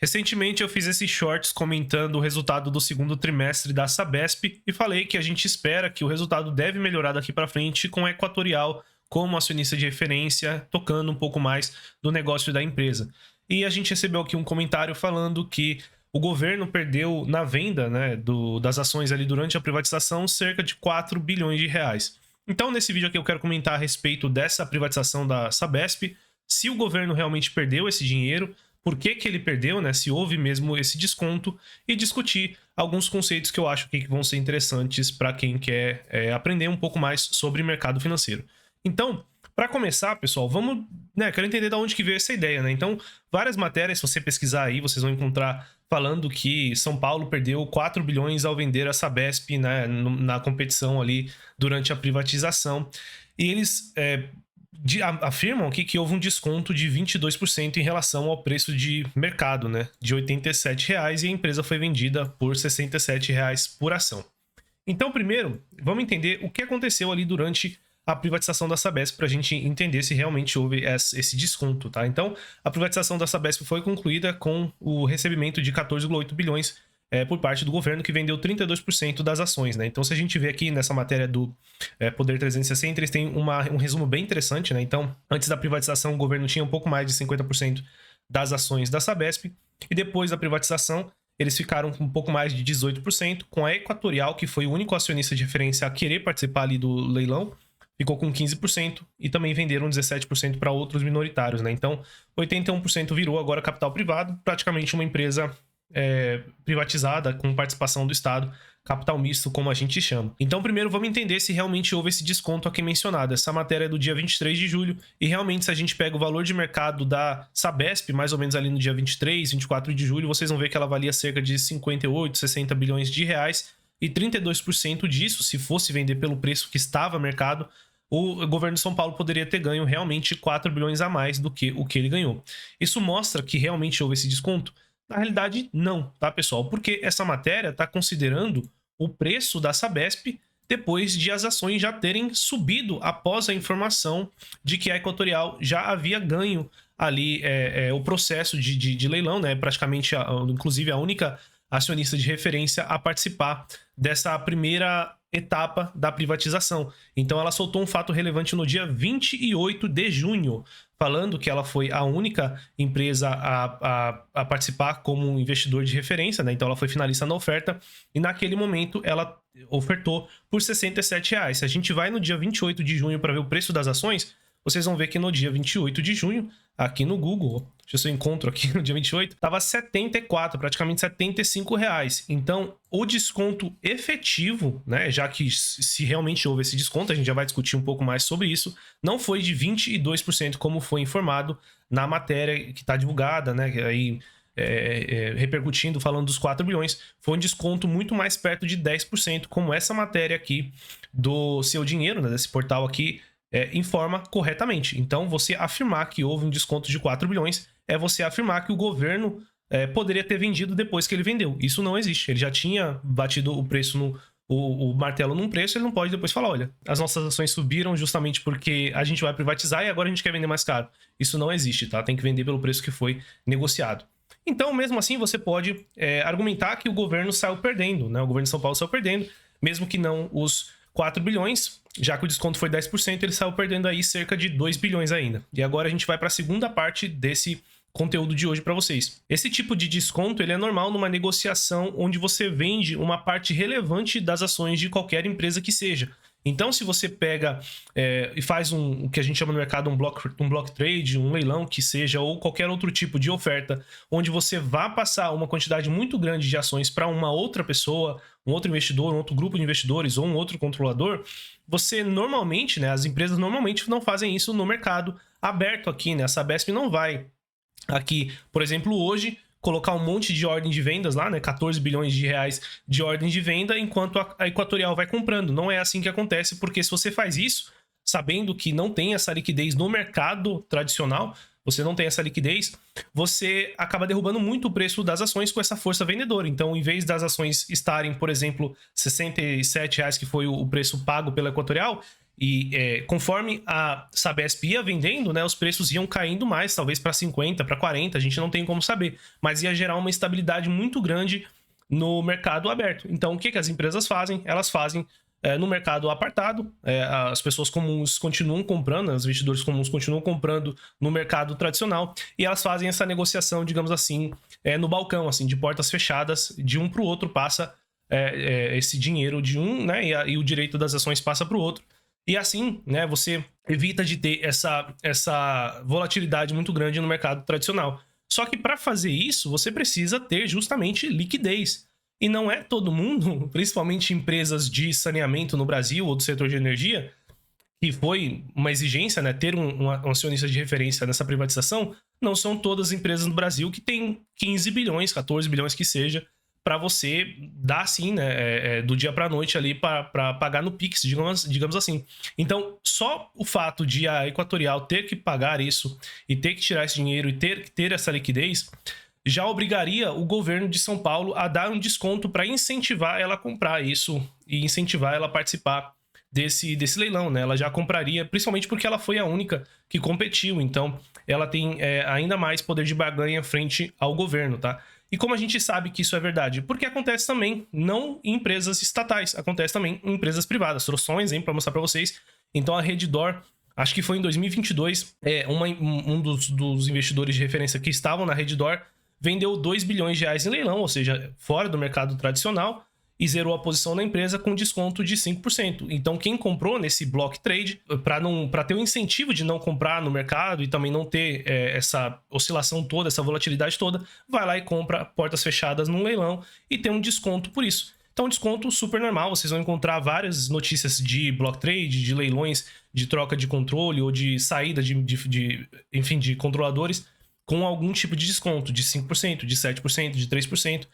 Recentemente eu fiz esses shorts comentando o resultado do segundo trimestre da Sabesp e falei que a gente espera que o resultado deve melhorar daqui para frente com a Equatorial como acionista de referência, tocando um pouco mais do negócio da empresa. E a gente recebeu aqui um comentário falando que o governo perdeu na venda, né, das ações ali durante a privatização cerca de 4 bilhões de reais. Então, nesse vídeo aqui eu quero comentar a respeito dessa privatização da Sabesp, se o governo realmente perdeu esse dinheiro, por que que ele perdeu, né? Se houve mesmo esse desconto, e discutir alguns conceitos que eu acho que vão ser interessantes para quem quer aprender um pouco mais sobre mercado financeiro. Então, para começar, pessoal, vamos, né? Quero entender de onde que veio essa ideia, né? Então, várias matérias, se você pesquisar aí, vocês vão encontrar falando que São Paulo perdeu 4 bilhões ao vender a Sabesp, né, na competição ali durante a privatização. E eles afirmam aqui que houve um desconto de 22% em relação ao preço de mercado, né, de R$ 87,00, e a empresa foi vendida por R$ 67,00 por ação. Então, primeiro, vamos entender o que aconteceu ali durante a privatização da Sabesp para a gente entender se realmente houve esse desconto, tá? Então, a privatização da Sabesp foi concluída com o recebimento de 14,8 bilhões por parte do governo, que vendeu 32% das ações, né? Então, se a gente vê aqui nessa matéria do Poder 360, eles têm um resumo bem interessante, né? Então, antes da privatização, o governo tinha um pouco mais de 50% das ações da Sabesp, e depois da privatização, eles ficaram com um pouco mais de 18%, com a Equatorial, que foi o único acionista de referência a querer participar ali do leilão, ficou com 15%, e também venderam 17% para outros minoritários, né? Então, 81% virou agora capital privado, praticamente uma empresa privatizada com participação do Estado, capital misto, como a gente chama. Então, primeiro, vamos entender se realmente houve esse desconto aqui mencionado. Essa matéria é do dia 23 de julho, e realmente, se a gente pega o valor de mercado da Sabesp, mais ou menos ali no dia 23, 24 de julho, vocês vão ver que ela valia cerca de 58, 60 bilhões de reais, e 32% disso, se fosse vender pelo preço que estava mercado, o governo de São Paulo poderia ter ganho realmente 4 bilhões a mais do que o que ele ganhou. Isso mostra que realmente houve esse desconto? Na realidade, não, tá, pessoal? Porque essa matéria está considerando o preço da Sabesp depois de as ações já terem subido após a informação de que a Equatorial já havia ganho ali o processo de leilão, né? Praticamente, inclusive, a única acionista de referência a participar dessa primeira etapa da privatização. Então, ela soltou um fato relevante no dia 28 de junho, falando que ela foi a única empresa a participar como um investidor de referência, né? Então, ela foi finalista na oferta, e naquele momento ela ofertou por R$ 67,00. Se a gente vai no dia 28 de junho para ver o preço das ações, vocês vão ver que no dia 28 de junho, aqui no Google, deixa eu ver se eu encontro aqui no dia 28, estava 74, praticamente R$ 75,00. Então, o desconto efetivo, né, já que se realmente houve esse desconto, a gente já vai discutir um pouco mais sobre isso, não foi de 22%, como foi informado na matéria que está divulgada, né, aí repercutindo, falando dos 4 bilhões, foi um desconto muito mais perto de 10%, como essa matéria aqui do Seu Dinheiro, né, desse portal aqui, informa corretamente. Então, você afirmar que houve um desconto de 4 bilhões é você afirmar que o governo poderia ter vendido depois que ele vendeu. Isso não existe. Ele já tinha batido o preço o martelo num preço, ele não pode depois falar, olha, as nossas ações subiram justamente porque a gente vai privatizar e agora a gente quer vender mais caro. Isso não existe, tá? Tem que vender pelo preço que foi negociado. Então, mesmo assim, você pode argumentar que o governo saiu perdendo, né? O governo de São Paulo saiu perdendo, mesmo que não os 4 bilhões, já que o desconto foi 10%, ele saiu perdendo aí cerca de 2 bilhões ainda. E agora a gente vai para a segunda parte desse conteúdo de hoje para vocês. Esse tipo de desconto ele é normal numa negociação onde você vende uma parte relevante das ações de qualquer empresa que seja. Então, se você pega e faz o que a gente chama no mercado um block trade, um leilão que seja, ou qualquer outro tipo de oferta, onde você vá passar uma quantidade muito grande de ações para uma outra pessoa, um outro investidor, um outro grupo de investidores ou um outro controlador, você normalmente, né, as empresas normalmente não fazem isso no mercado aberto aqui, né? A Sabesp não vai aqui, por exemplo, hoje, colocar um monte de ordem de vendas lá, né? 14 bilhões de reais de ordem de venda, enquanto a Equatorial vai comprando. Não é assim que acontece, porque se você faz isso, sabendo que não tem essa liquidez no mercado tradicional, você não tem essa liquidez, você acaba derrubando muito o preço das ações com essa força vendedora. Então, em vez das ações estarem, por exemplo, R$ 67,00, que foi o preço pago pela Equatorial, E conforme a Sabesp ia vendendo, né, os preços iam caindo mais, talvez para 50, para 40, a gente não tem como saber. Mas ia gerar uma estabilidade muito grande no mercado aberto. Então, o que as empresas fazem? Elas fazem no mercado apartado, as pessoas comuns continuam comprando, os investidores comuns continuam comprando no mercado tradicional, e elas fazem essa negociação, digamos assim, no balcão, assim, de portas fechadas, de um para o outro passa esse dinheiro de um, né, e o direito das ações passa para o outro. E assim, né, você evita de ter essa volatilidade muito grande no mercado tradicional. Só que para fazer isso, você precisa ter justamente liquidez. E não é todo mundo, principalmente empresas de saneamento no Brasil ou do setor de energia, que foi uma exigência, né, ter um acionista de referência nessa privatização, não são todas as empresas no Brasil que têm 15 bilhões, 14 bilhões que seja, para você dar assim, né, do dia para a noite ali para pagar no Pix, digamos assim. Então, só o fato de a Equatorial ter que pagar isso e ter que tirar esse dinheiro e ter que ter essa liquidez já obrigaria o governo de São Paulo a dar um desconto para incentivar ela a comprar isso e incentivar ela a participar desse leilão, né? Ela já compraria, principalmente porque ela foi a única que competiu, então ela tem ainda mais poder de barganha frente ao governo, tá? E como a gente sabe que isso é verdade? Porque acontece também, não em empresas estatais, acontece também em empresas privadas. Trouxe só um exemplo para mostrar para vocês. Então a Redditor, acho que foi em 2022, um dos investidores de referência que estavam na Redditor vendeu 2 bilhões de reais em leilão, ou seja, fora do mercado tradicional, e zerou a posição da empresa com desconto de 5%. Então, quem comprou nesse block trade, para ter o incentivo de não comprar no mercado e também não ter essa oscilação toda, essa volatilidade toda, vai lá e compra portas fechadas num leilão e tem um desconto por isso. Então, um desconto super normal. Vocês vão encontrar várias notícias de block trade, de leilões, de troca de controle ou de saída de controladores com algum tipo de desconto, de 5%, de 7%, de 3%.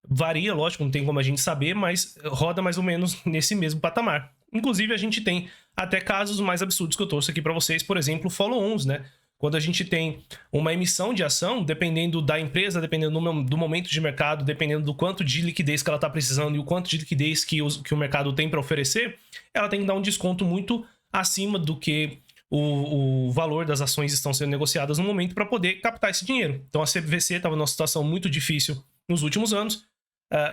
Varia, lógico, não tem como a gente saber, mas roda mais ou menos nesse mesmo patamar. Inclusive, a gente tem até casos mais absurdos que eu trouxe aqui para vocês, por exemplo, follow-ons, né? Quando a gente tem uma emissão de ação, dependendo da empresa, dependendo do momento de mercado, dependendo do quanto de liquidez que ela está precisando e o quanto de liquidez que o mercado tem para oferecer, ela tem que dar um desconto muito acima do que o valor das ações estão sendo negociadas no momento para poder captar esse dinheiro. Então a CVC estava numa situação muito difícil nos últimos anos,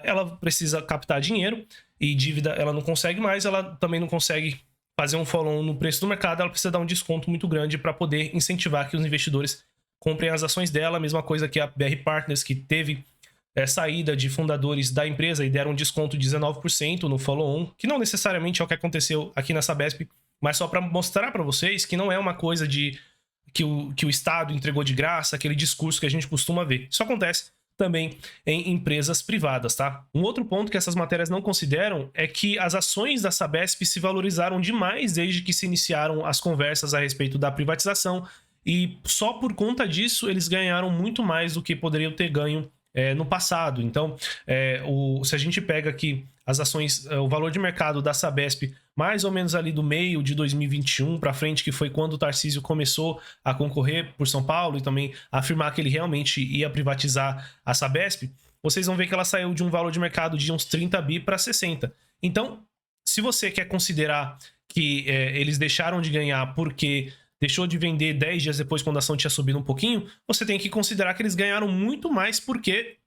ela precisa captar dinheiro e dívida ela não consegue mais, ela também não consegue fazer um follow-on no preço do mercado, ela precisa dar um desconto muito grande para poder incentivar que os investidores comprem as ações dela. A mesma coisa que a BR Partners, que teve saída de fundadores da empresa e deram um desconto de 19% no follow-on, que não necessariamente é o que aconteceu aqui na Sabesp, mas só para mostrar para vocês que não é uma coisa de que o Estado entregou de graça, aquele discurso que a gente costuma ver. Isso acontece também em empresas privadas, tá? Um outro ponto que essas matérias não consideram é que as ações da Sabesp se valorizaram demais desde que se iniciaram as conversas a respeito da privatização, e só por conta disso eles ganharam muito mais do que poderiam ter ganho no passado. Então, se a gente pega aqui as ações, o valor de mercado da Sabesp, mais ou menos ali do meio de 2021 para frente, que foi quando o Tarcísio começou a concorrer por São Paulo e também afirmar que ele realmente ia privatizar a Sabesp, vocês vão ver que ela saiu de um valor de mercado de uns 30 bi para 60. Então, se você quer considerar que eles deixaram de ganhar porque deixou de vender 10 dias depois quando a ação tinha subido um pouquinho, você tem que considerar que eles ganharam muito mais porque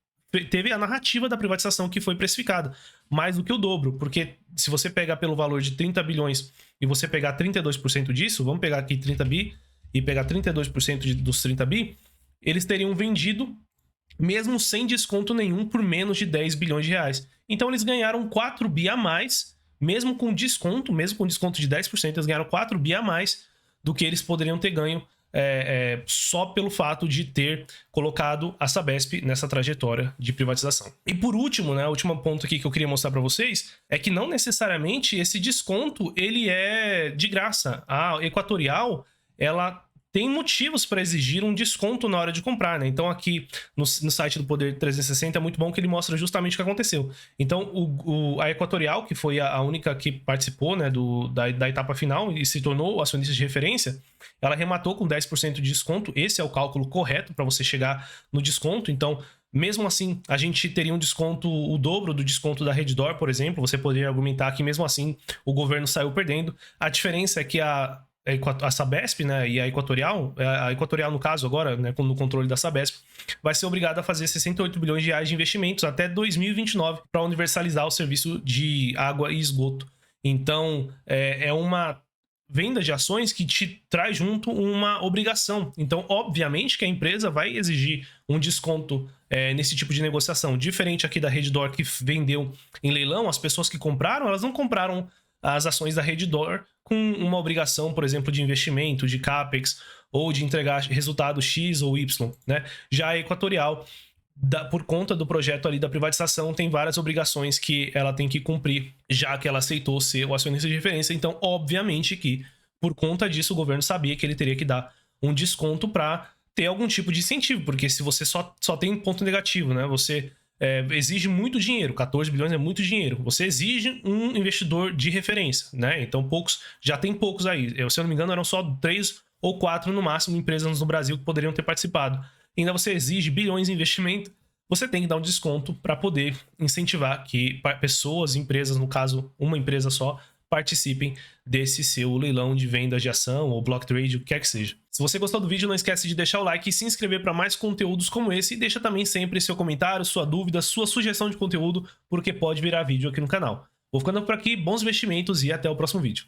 teve a narrativa da privatização que foi precificada, mais do que o dobro, porque se você pegar pelo valor de 30 bilhões e você pegar 32% disso, vamos pegar aqui 30 bi e pegar 32% dos 30 bi, eles teriam vendido mesmo sem desconto nenhum por menos de 10 bilhões de reais. Então eles ganharam 4 bi a mais, mesmo com desconto de 10%, eles ganharam 4 bi a mais do que eles poderiam ter ganho só pelo fato de ter colocado a Sabesp nessa trajetória de privatização. E por último, né, o último ponto aqui que eu queria mostrar para vocês é que não necessariamente esse desconto ele é de graça. A Equatorial, ela tem motivos para exigir um desconto na hora de comprar, né? Então aqui no site do Poder 360 é muito bom que ele mostra justamente o que aconteceu. Então a Equatorial, que foi a única que participou, né, da etapa final e se tornou acionista de referência, ela arrematou com 10% de desconto. Esse é o cálculo correto para você chegar no desconto. Então Mesmo assim, a gente teria um desconto, o dobro do desconto da Redditor, por exemplo. Você poderia argumentar que mesmo assim o governo saiu perdendo. A diferença é que a Sabesp, né, e a Equatorial no caso agora, né, no controle da Sabesp, vai ser obrigada a fazer 68 bilhões de reais de investimentos até 2029 para universalizar o serviço de água e esgoto. Então, é uma venda de ações que te traz junto uma obrigação. Então, obviamente que a empresa vai exigir um desconto nesse tipo de negociação. Diferente aqui da Redditor, que vendeu em leilão, as pessoas que compraram, elas não compraram as ações da Redditor com uma obrigação, por exemplo, de investimento, de CAPEX, ou de entregar resultado X ou Y, né? Já a Equatorial, por conta do projeto ali da privatização, tem várias obrigações que ela tem que cumprir, já que ela aceitou ser o acionista de referência. Então, obviamente que, por conta disso, o governo sabia que ele teria que dar um desconto para ter algum tipo de incentivo, porque se você só tem ponto negativo, né? Você exige muito dinheiro, 14 bilhões é muito dinheiro. Você exige um investidor de referência, né? Então, já tem poucos aí. Se eu não me engano, eram só 3 ou 4 no máximo empresas no Brasil que poderiam ter participado. Ainda você exige bilhões em investimento, você tem que dar um desconto para poder incentivar que pessoas, empresas, no caso, uma empresa só, participem desse seu leilão de vendas de ação ou block trade, o que quer que seja. Se você gostou do vídeo, não esquece de deixar o like e se inscrever para mais conteúdos como esse, e deixa também sempre seu comentário, sua dúvida, sua sugestão de conteúdo, porque pode virar vídeo aqui no canal. Vou ficando por aqui, bons investimentos e até o próximo vídeo.